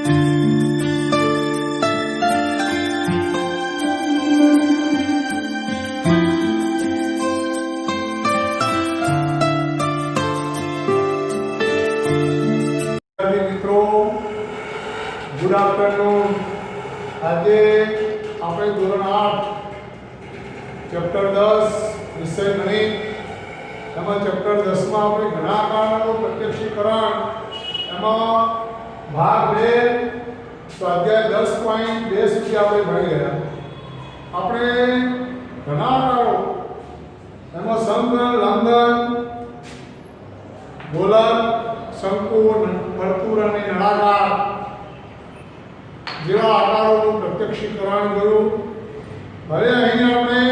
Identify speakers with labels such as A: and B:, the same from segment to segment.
A: Good afternoon. आज આપણે ધોરણ 8 ચેપ્ટર 10 વિષય ગણિત એમાં ચેપ્ટર 10 માં આપણે ઘનાકારનું પ્રત્યક્ષીકરણ એમાં ભાગ 2 સ્વાધ્યાય 10.2 સુધી આપણે ભણી ગયા। આપણે ઘનાકારો એમાં સમઘન, લંબઘન, ગોલક, શંકુ, વર્તુળ અને નળાકાર જેવા આકારોનું પ્રત્યક્ષીકરણ કર્યું। હવે અહીં આપણે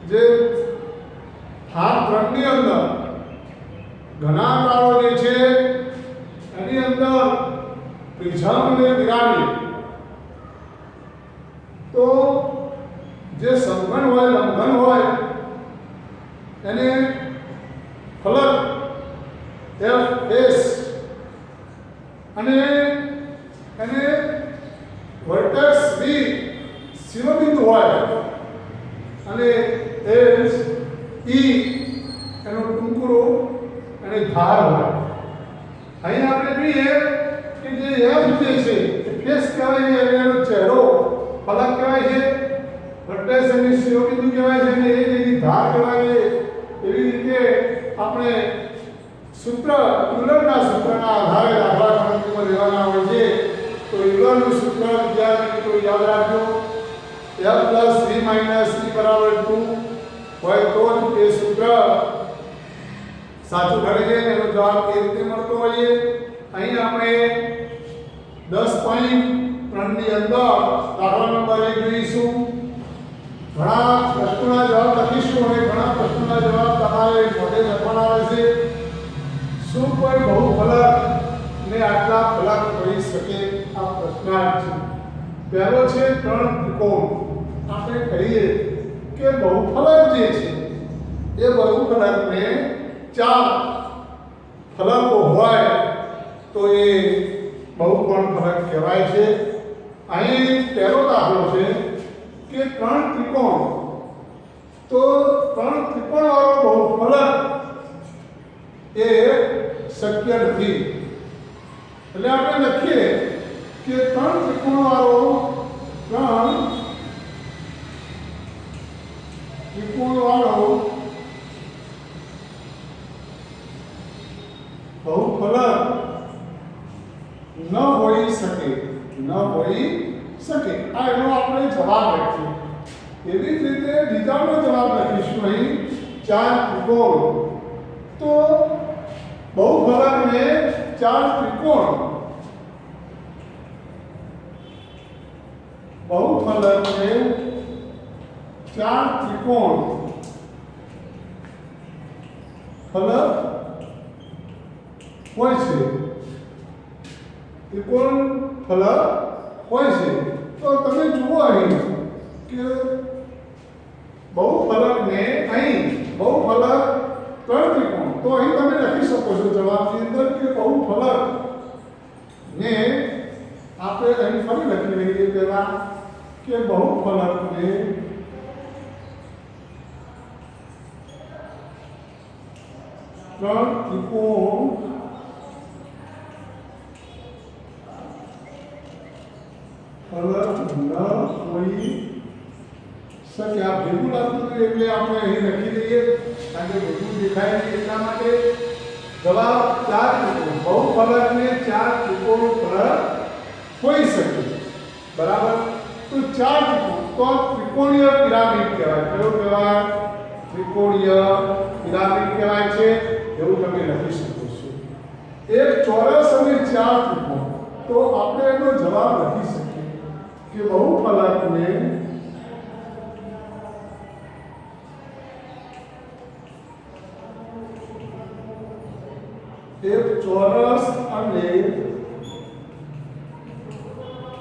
A: જે ભાગ 3 ની અંદર ઘનાકારો જે છે એની અંદર પ્રિઝમ અને પિરામિડ, તો જે સમઘન હોય, લંબઘન હોય એને ફલક એફ એસ અને એને વર્ટેક્સ બી શિરોબિંદુ હોય અને એજ ઈ એનો ટુકડો અને ધાર હોય। અહીં આપણે જોઈએ કે જે એફ જે છે એ ફેસ કહેવાય છે, એનો ચહેરો ફલક કહેવાય છે, વર્ટેક્સ અને શિરોબિંદુ કહેવાય છે અને એ જેની ધાર કહેવાય છે। એવી રીતે આપણે સૂત્ર યુલરના સૂત્રના આધારે દાખલા ગણતરીમાં લેવાના હોય છે। तो युलरનું સૂત્ર વિદ્યાર્થી મિત્રો યાદ રાખજો, f + v - e = 2 હોય તો જ એ સૂત્ર સાચું ઠરે છે। એનો જવાબ કેવી રીતે મળતો હોય? અહીં આપણે 10.3 ની અંદર દાખલા નંબર 1 જોઈશું। ઘણા પ્રશ્નોના જવાબ લખીશું અને ઘણા પ્રશ્નોના જવાબ તમારે મોઢે લખવાના રહેશે। શું કોઈ બહુફલક ને આટલા ફલક હોઈ શકે? આ પ્રશ્નાર્થ છે। પહેલો છે 3 ત્રિકોણ। આપણે કહીએ કે બહુફલક જે છે એ બહુફલકને 4 ફલકો હોય તો એ બહુકોણ ફલક કહેવાય છે। અહીં પહેલો દાખલો છે કે 3 ત્રિકોણ, તો 3 ત્રિકોણ વાળો બહુફલક એ શક્ય નથી। એટલે આપણે લખીએ કે 3 ત્રિકોણ વાળો બહુફલક ન હોઈ શકે। આ એનો આપણે જવાબ લખીએ। એવી જ રીતે બીજાનો જવાબ લખીશું અહીં 4 ત્રિકોણ, તો બહુફલકને 4 ત્રિકોણ, બહુફલકને 4 ત્રિકોણ ફલક હોય છે, ત્રિકોણ ફલક હોય છે। તો તમે જુઓ અહીં કે બહુફલકને અહીં બહુફલક 3 ત્રિકોણ, તો અહીં તમે લખી શકો છો જવાબની અંદર કે બહુફલક ને આપણે અહીં ફરી લખી લઈએ પહેલા કે બહુફલકને 3 ત્રિકોણ ફલક ન હોઈ શકે। આ ભેગું લાગતું હતું એટલે આપણે અહીં લખી દઈએ, કારણ કે ભેગું દેખાય નહીં એટલા માટે। જવાબ 4 ત્રિકોણ, બહુફલકને 4 ત્રિકોણ ફલક હોઈ શકે, બરાબર। તો 4 ત્રિકોણ, તો ત્રિકોણીય પિરામિડ કહેવાય। કયો કહેવાય? ત્રિકોણીય પિરામિડ કહેવાય છે, એવું તમે લખી શકો છો। એક ચોરસ અને 4 ત્રિકોણ, તો આપણે એનો જવાબ લખી શકીએ કે બહુફલકને એક ચોરસ અને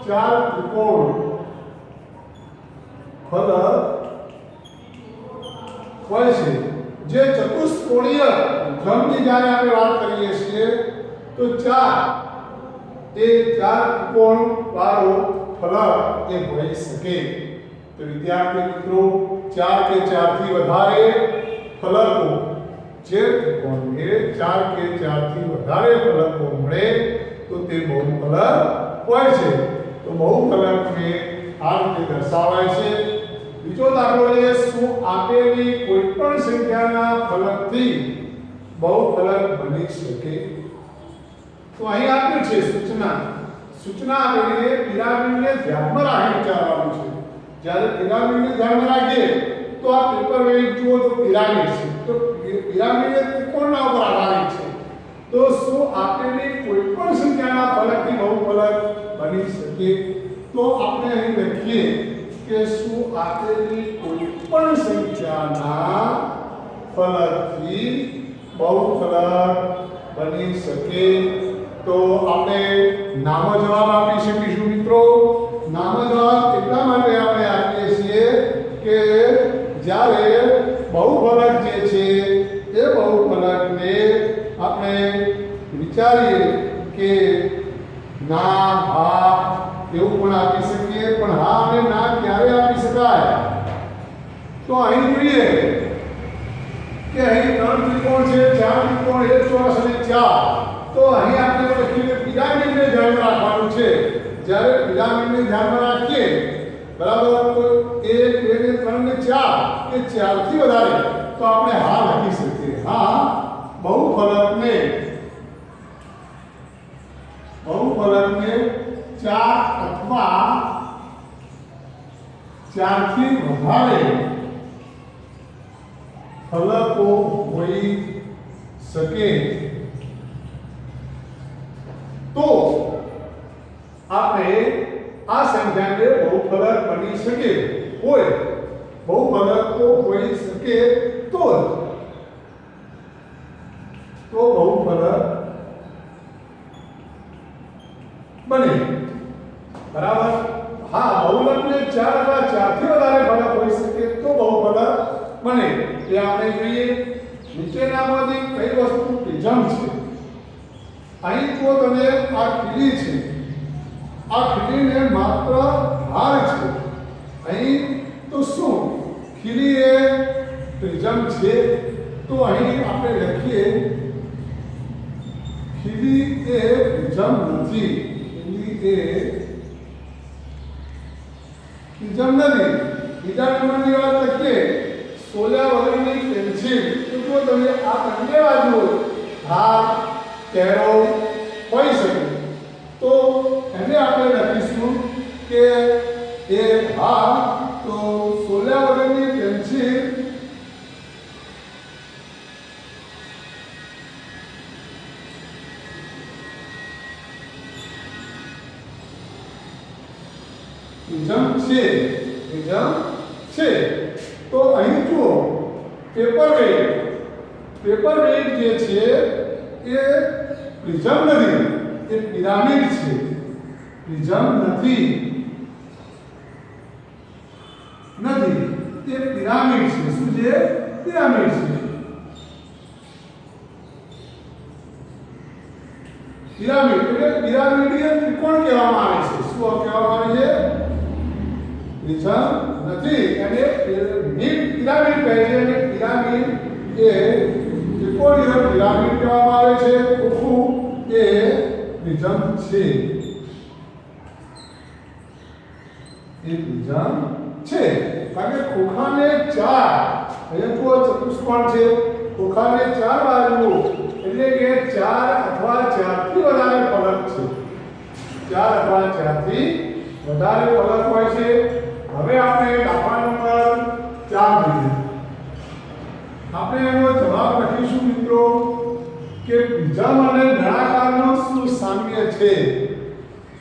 A: 4 ત્રિકોણ ફલક હોય છે। જે ચતુષ્કોણીય ક્રમની જ્યારે આપણે વાત કરીએ છીએ તો 4 એ ચાર ત્રિકોણ વાળો ફલક એ હોઈ શકે. તો વિદ્યાર્થી મિત્રો 4 કે 4 થી વધારે ફલકો જે ત્રિકોણને 4 કે 4 થી વધારે ફલકો મળે તો તે બહુફલક હોય છે. તો બહુફલકને આ રીતે દર્શાવાય છે. બીજો દાખલો છે શું આપેલી કોઈપણ સંખ્યાના ફલકથી બહુફલક બની શકે. તો અહીં આપ્યું છે સૂચના આપેલી પિરામિડને ધ્યાનમાં રાખી વિચારવાનું છે. જ્યારે પિરામિડને ધ્યાનમાં રાખીએ તો આ પેપર વેઇટ જુઓ તો પિરામિડ છે. તો પિરામિડ એ ત્રિકોણના ઉપર આધારિત છે. તો શું આપેલી કોઈપણ સંખ્યાના ફલકથી બહુફલક બની શકે. તો આપણે અહીં લખીએ કે શું આપેલી કોઈપણ સંખ્યાના ફલકથી બહુફલક બની શકે. તો આપણે નામો જવાબ આપી શકીશું મિત્રો. નામો જવાબ એટલા માટે આપણે આપીએ છીએ કે જ્યારે બહુફલક જે છે એ બહુફલકને આપણે વિચારીએ કે ના હા એવું પણ આપી શકીએ. પણ હા અને ના ક્યારે આપી શકાય. તો અહીં જોઈએ કે અહીં 3 ત્રિકોણ છે, 4 ત્રિકોણ, એક ચોરસ અને 4. તો અહીં આપણે લખીએ પિરામિડને ધ્યાનમાં રાખવાનું છે. જ્યારે પિરામિડને ધ્યાનમાં રાખીએ બરાબર તો 1 2 ને 3 ને 4 કે 4 થી વધારે તો આપણે હા લખી શકીએ. હા બહુફલકને 4 અથવા 4 થી વધારે ફલકો હોઈ શકે. તો આપણે આ સંખ્યાને બહુફલક બની શકે હોય બહુફલકો હોઈ શકે તો બહુફલક બને. બરાબર. હા બહુફલકને 4 અથવા 4 થી વધારે ફલક હોઈ શકે તો બહુફલક બને. એ આપણે જોઈએ નીચેનામાંથી કઈ વસ્તુ પ્રિઝમ છે. અહીં જો તમે આ ખીલી છે, આ ખીલીને માત્ર ધાર છે. અહીં તો શું ખીલી એ પ્રિઝમ છે. તો અહીં આપણે લખીએ ખીલી એ પ્રિઝમ નથી. ખીલી એ પ્રિઝમ નથી. બીજા નંબરની વાત લખીએ સોલ્યા વગરની પેન્સિલ. તો જો તમે આ બંને બાજુ ધાર કેરો હોઈ શકે તો એને આપણે લખીશું કે એ હા તો સોલ્યા વગરની પેન્સિલ પ્રિઝમ છે. તો અહીં જુઓ પેપર વેઇટ જે છે એ પ્રિઝમ નથી, એ પિરામિડ છે. પ્રિઝમ નથી તે પિરામિડ છે. શું છે? પિરામિડ છે. પિરામિડ એટલે પિરામિડીય ત્રિકોણ કહેવામાં આવે છે. શું કહેવામાં આવે છે? પ્રિઝમ નથી અને પિરામિડ કહે છે. અને પિરામિડ એ ત્રિકોણીય પિરામિડ કહેવામાં આવે છે. ખોખું એ પ્રિઝમ છે. એ પ્રિઝમ છે કારણ કે ખોખાને 4 અહીંયા તો ચતુષ્કોણ છે. ખોખાને 4 બાજુઓ એટલે કે 4 અથવા 4 થી વધારે ફલક છે. 4 અથવા 4 થી વધારે ફલક હોય છે. હવે આપણે દાખલા નંબર 4 જોઈએ. આપણે એનો જવાબ લખીશું મિત્રો કે પ્રિઝમ અને નળાકારનો શું સામ્ય છે.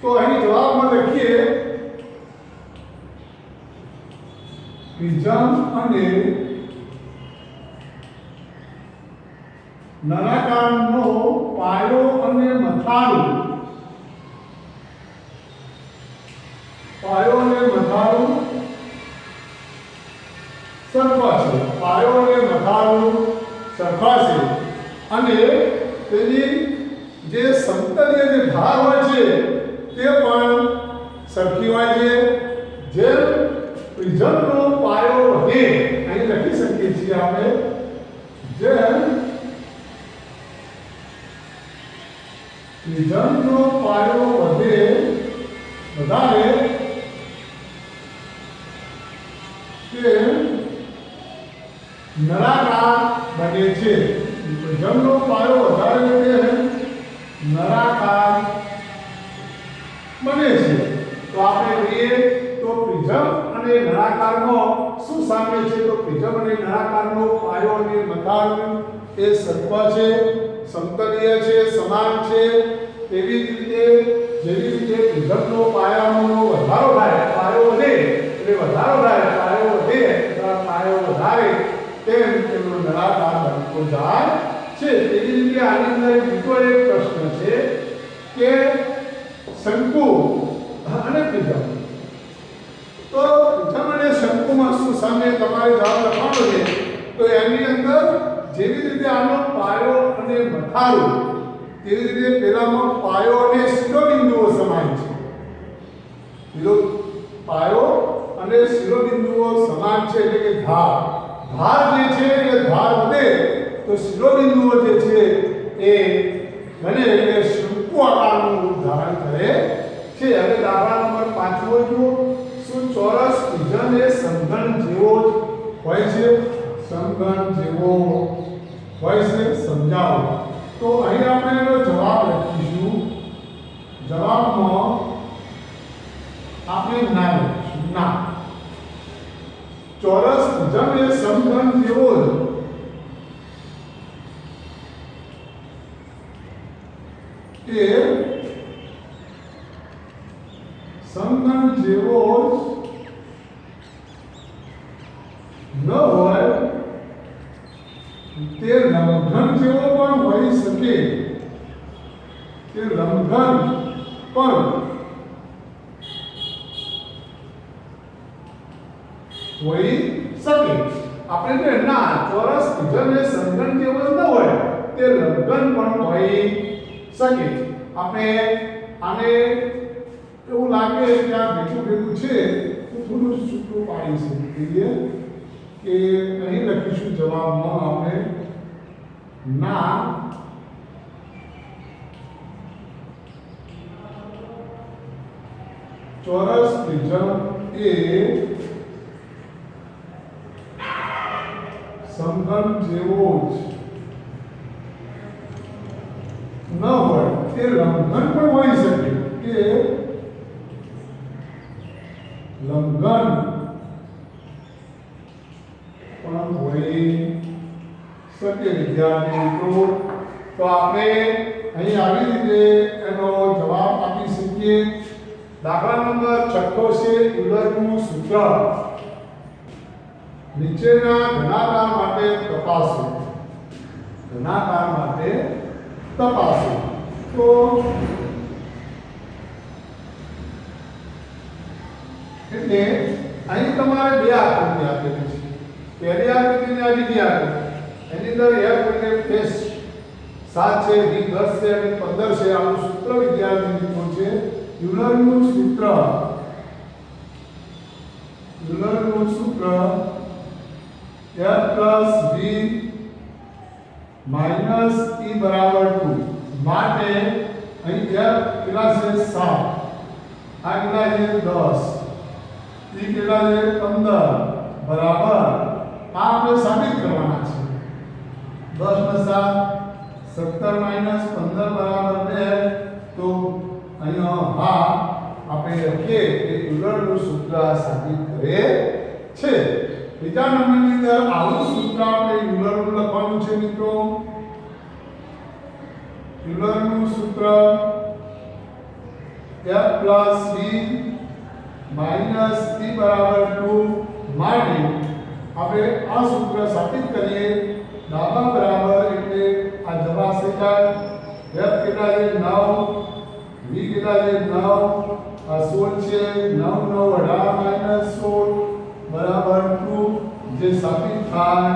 A: તો અહીં જવાબમાં લખીએ પ્રિઝમ અને નળાકારનો પાયો અને મથાળું સરખા છે. પાયો અને મથાળું સરખા છે અને તેની જે સમતલીય જે ધાર હોય છે તે પણ સરખી હોય છે. જેમ પ્રિઝમનો પાયો વધે, અહીં લખી શકીએ છીએ આપણે, જેમ પ્રિઝમનો પાયો વધારે તે નળાકાર બને છે. પ્રિઝમનો પાયો વધારે તે નળાકાર બને છે. તો આપણે જોઈએ તો પ્રિઝમ અને નળાકારમાં શું સામ્ય છે? તો પ્રિઝમ અને નળાકારનો પાયો અને મથાળ એ સરખા છે, સમતલીય છે, સમાન છે. તેવી જ રીતે જેવી રીતે પ્રિઝમનો પાયાનો વધારો થાય, પાયો વધે એટલે વધારો થાય, પાયો વધે અથવા પાયો વધારે, તેમ તેનો નળાકાર બનતો જાય છે. તેવી રીતે આની અંદર બીજો એક પ્રશ્ન છે કે શંકુ અને પ્રિઝમ. તો પ્રિઝમ અને શંકુમાં શું સામે તમારે જવાબ લખવાનો છે? તો એની અંદર જેવી રીતે આનો પાયો અને મથાળું, તેવી રીતે પેલામાં પાયો અને શિરોબિંદુઓ સમાન છે. પાયો અને શિરોબિંદુઓ સમાન છે એટલે કે ધાર જે છે એ ધાર વધે તો શિરોબિંદુઓ જે છે એ બને એટલે શંકુ આકારનું રૂપ ધારણ કરે છે. હવે દાખલા નંબર 5 જુઓ. શું ચોરસ પ્રિઝમ એ સમઘન જેવો જ હોય છે? સમઘન જેવો હોય છે, સમજાવો. તો અહીં આપણે એનો જવાબ લખીશું. જવાબમાં આપણે ના લખીશું, ના. ચોરસ પ્રિઝમ એ સમઘન જેવો જ સમઘન જેવો ન હોય, તે લંબઘન જેવો પણ હોઈ શકે. તે લંબઘન પણ હોઈ શકે. આપણે કે ના, ચોરસ પ્રિઝમ એ સમઘન જેવો જ ન હોય, તે લંબઘન પણ હોઈ શકે. આપણે આને એવું લાગે કે આ ભેગું છે તો થોડું સૂત્રું પાડી શકીએ કે અહીં લખીશું જવાબમાં આપણે ના ચોરસ પ્રિઝમ એ સમઘન જેવો જ ન હોય, તે લંબઘન પણ હોઈ શકે. કે લંબઘન પણ હોઈ શકે. વિદ્યાર્થી મિત્રો, તો આપણે અહીં આવી રીતે એનો જવાબ આપી શકીએ. દાખલા નંબર 6 છે યુલરનું સૂત્ર. નીચેના ઘનાકાર માટે તપાસો. ઘનાકાર માટે તપાસો. તો એટલે અહીં તમારે બે આકૃતિ આપેલી છે. પહેલી આકૃતિને આ બીજી આકૃતિ. એની અંદર f એટલે ફેસ 7 છે, v 10 છે અને 15 છે. આનું સૂત્ર વિદ્યાર્થી મિત્રો છે યુલરનું સૂત્ર. યુલરનું સૂત્ર f + v - e = 2 માટે અહીં f કેટલા છે? 7. આ કેટલા છે? 10. e કેટલા છે? 15 બરાબર. આ આપણે સાબિત કરવાના છે. 10 + 7 17 - 15 બરાબર 2. તો અહીંયા હા આપણે લખીએ કે યુલરનું સૂત્ર સાબિત કરે છે. બીજા નંબરની અંદર આવું સૂત્ર આપણે યુલરનું લખવાનું છે મિત્રો. યુલરનું સૂત્ર f + v - e = 2 માટે આપણે આ સૂત્ર સાબિત કરીએ. ડાબા બરાબર એટલે આ જવાશે જાય. f કેટલા છે? 9. v કેટલા છે? 9. આ 16 છે. 9 × 18 - 16 બરાબર 2 જે સાબિત થાય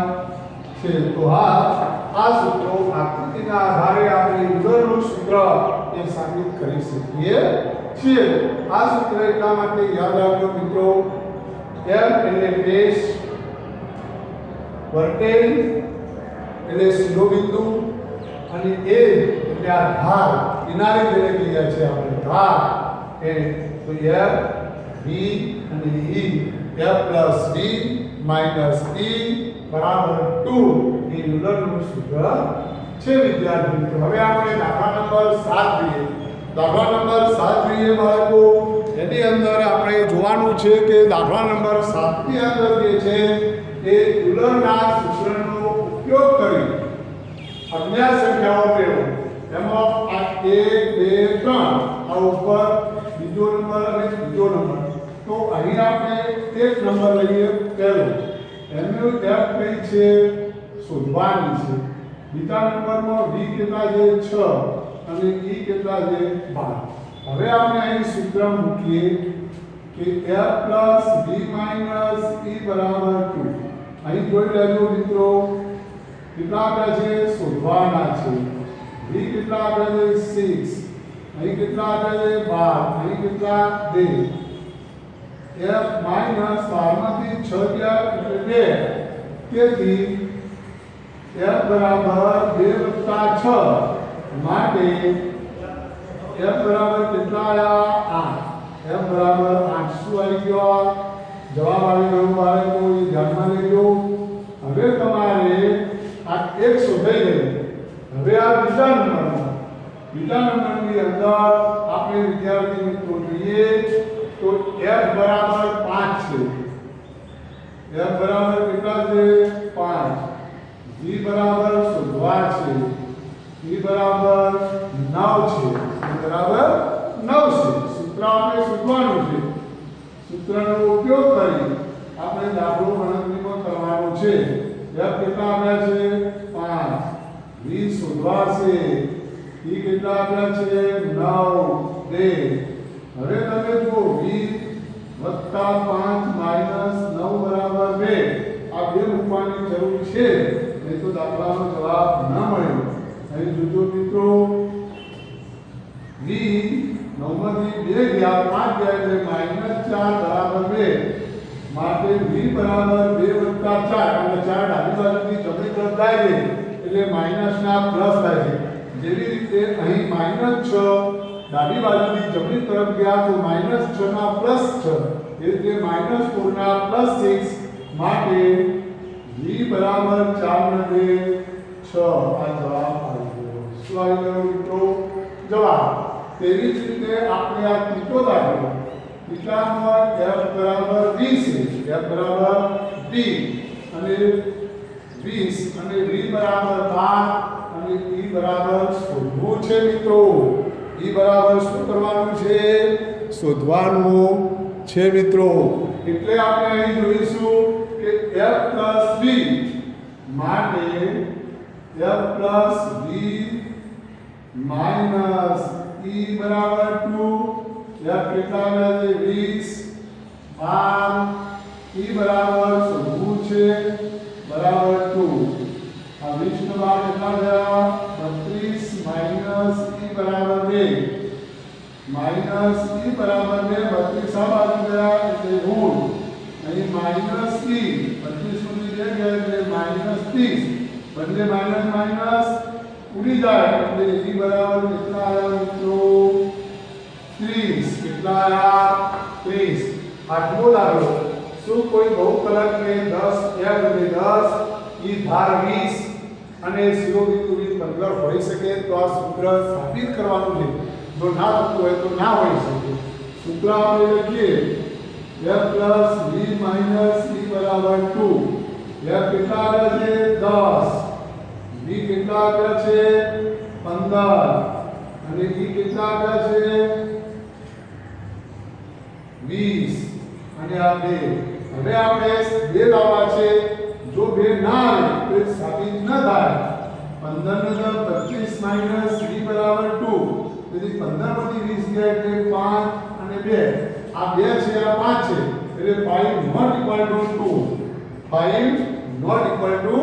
A: છે. તો આ સૂત્રો આકૃતિના આધારે આપણે યુલરનું સૂત્ર એ આપણે સાબિત કરી શકીએ છીએ। આ સૂત્ર એટલા માટે યાદ રાખજો મિત્રો, F એટલે બેઝ, વર્ટેજ એટલે શિરોબિંદુ અને A એટલે આ ધાર, કિનારે જેને કહીએ છીએ આપણે ધાર, એ તો F V અને E, F plus V minus E બરાબર 2 એ યુલરનું સૂત્ર છે વિદ્યાર્થી મિત્રો। હવે આપણે દાખલા નંબર 7 જોઈએ। દાખલા નંબર 7 જોઈએ બાળકો। એની અંદર આપણે જોવાનું છે કે દાખલા નંબર 7 ની અંદર જે છે એ યુલરના સૂત્રનો ઉપયોગ કરી અજ્ઞાત સંખ્યાઓ મેળવો। એમાં આ 1 2 3 આ ઉપર બીજો નંબર અને ત્રીજો નંબર, તો અહીં આપણે એક નંબર લઈએ પહેલો, એનું F કઈ છે શોધવાની છે। બીજા નંબરમાં V કેટલા છે 6 અને E કેટલા છે 12। હવે આપણે અહીં સૂત્ર મૂકીએ કે F plus V minus E બરાબર 2। અહીં જોઈ લેજો મિત્રો, કેટલા આપ્યા છે શોધવાના છે। V કેટલા આપ્યા છે 6, અહીં કેટલા આપ્યા છે 12, અહીં કેટલા 2। F minus 12 માંથી 6 ગયા એટલે 2, તેથી F બરાબર 2 + 6 માટે F બરાબર કેટલા આવ્યા 8। F બરાબર 8 શું આવી ગયો? જવાબ આવી ગયો બાળકો, એ ધ્યાનમાં લેજો। હવે તમારે આ એક શોધાઈ ગયું। હવે આ બીજા નંબરની અંદર આપણે વિદ્યાર્થી મિત્રો જોઈએ તો F બરાબર 5 છે। F બરાબર કેટલા છે 5। V બરાબર શોધવા છે, V બરાબર 9 છે, V બરાબર 9 છે। સૂત્ર આપણે શોધવાનું છે, સૂત્રનો ઉપયોગ કરી આપણે દાખલો ગણતરીમાં કરવાનો છે। F કેટલા આપ્યા છે 5, V શોધવા છે, E કેટલા આપ્યા છે 9, 2। હવે તમે જો V + 5 minus 9 બરાબર 2, આ બે મૂકવાની જરૂર છે, નહીં તો દાખલાનો જવાબ ન મળે। અહીં જોજો મિત્રો, V 9 માંથી 2 ગયા, 5 ગયા એટલે -4 બરાબર 2, માટે V બરાબર 2 + 4, અને 4 ડાબી બાજુથી જમણી તરફ જાય છે એટલે માઈનસના પ્લસ થાય છે। જેવી રીતે અહીં -6 ડાબી બાજુથી જમણી તરફ ગયા તો -6 ના +6, એ રીતે -4 ના +6, માટે V બરાબર 4 ને 2 6, આ જવાબ આવી ગયો। શું આવી ગયો મિત્રો? જવાબ। તેવી જ રીતે આપણે આ ત્રીજો દાખલો, ત્રીજામાં F બરાબર 20 છે, F બરાબર 20 અને 20 અને V બરાબર 12 અને E બરાબર શોધવું છે મિત્રો। E બરાબર શું કરવાનું છે? શોધવાનું છે મિત્રો। એટલે આપણે અહીં જોઈશું કે F plus V માટે F plus V minus E બરાબર 2, F કેટલા આવે છે 20, 12, E બરાબર શોધવું છે બરાબર 2। આ 20 નો બાદ કેટલા થયા 32 minus E બરાબર 2, minus E બરાબર 2, 32 આ બાજુ ગયા એટલે ઋણ, અહીં minus E 32 સુધી ગયા એટલે -30, બંને માઈનસ માઈનસ ઉડી જાય એટલે E બરાબર કેટલા આવ્યા મિત્રો 30। કેટલા આવ્યા 30। આઠમો દાખલો, શું કોઈ બહુકલકને 10 F અને 10 E ધાર 20 અને શિરોબિંદુ 15 હોઈ શકે? તો આ સૂત્ર સાબિત કરવાનું છે। જો ના થતું હોય તો ના હોઈ શકે। સૂત્ર આપણે લખીએ F plus V minus E બરાબર 2। F કેટલા આવ્યા છે 10, V કેટલા આવ્યા છે 15 અને E કેટલા આવ્યા છે 20 અને આ 2। હવે આપણે 2 લાવવા છે, જો 2 ના આવે તો એ સાબિત ન થાય। 15 ને 25 minus V બરાબર 2, તેથી 15 માંથી 20 ગયા એટલે 5 અને 2, આ 2 છે આ 5 છે એટલે 5 not equal to 2, 5 not equal to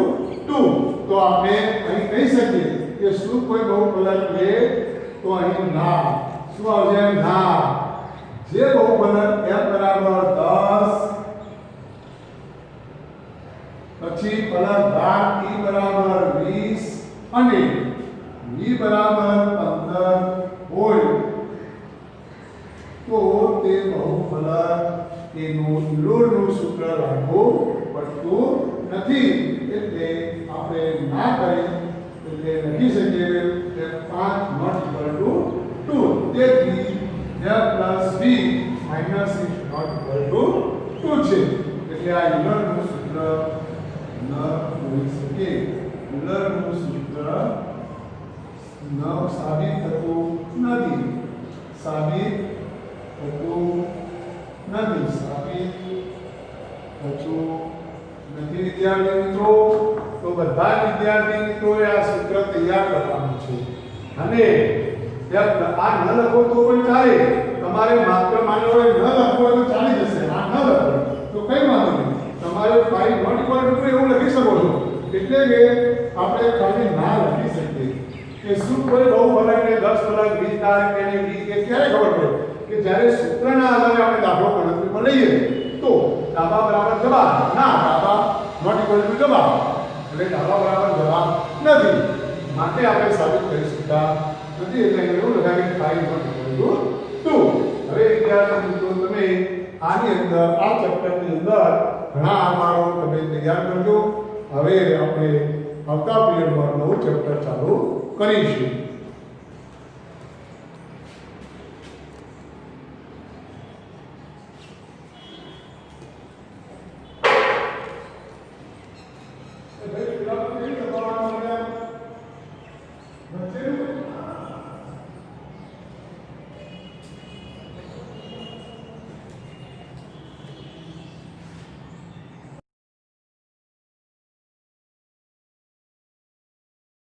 A: 2। તો આપણે અહીં કહી શકીએ કે શું કોઈ બહુપલક લે તો અહીં ના શું આવશે? ના. જે બહુફલક f બરાબર 10 પછી ફલક ભાગ t બરાબર 20 અને v બરાબર 15 હોય તો તે બહુફલક એનું લોડનું સૂત્ર લાગવું પડતું નથી. એટલે આપણે ના કરી એટલે લખી શકીએ કે 5 not equal to 2. તેથી f plus v minus is not equal to 2 છે. એટલે આ યુલરનું સૂત્ર ન હોઈ શકે. યુલરનું સૂત્ર ન સાબિત થતું નથી. સાબિત થતું વિદ્યાર્થી મિત્રો. તો બધા વિદ્યાર્થી મિત્રોએ આ સૂત્ર તૈયાર કરવાનું છે અને આ ન લખો તો પણ ચાલે. તમારે માત્ર માની લો ન લખો તો ચાલી જશે. આ ન લખો તો કઈ વાંધો નહીં. તમારે 5 નોટ ઇક્વલ ટુ એવું લખી શકો છો. એટલે કે આપણે ખાલી ના લખી શકીએ કે શું કોઈ બહુફલકને 10 ફલક 20 તારીખ અને 20 કે ક્યારે ખબર પડે કે જ્યારે સૂત્રના આધારે આપણે દાખલો ગણતરીમાં લઈએ તો ડાબા બરાબર જવાબ ના ડાબા નોટ ઇક્વલ ટુ જવાબ એટલે ડાબા બરાબર જવાબ નથી. માટે આપણે સાબિત કરી શકતા નથી. એટલે એવું લખાય કે 5 નોટ ઇક્વલ ટુ 2. હવે વિદ્યાર્થી મિત્રો તમે આની અંદર આ ચેપ્ટરની અંદર ઘણા આધારો તમે તૈયાર કરજો. હવે આપણે આવતા પીરિયડમાં નવું ચેપ્ટર ચાલુ કરીશું.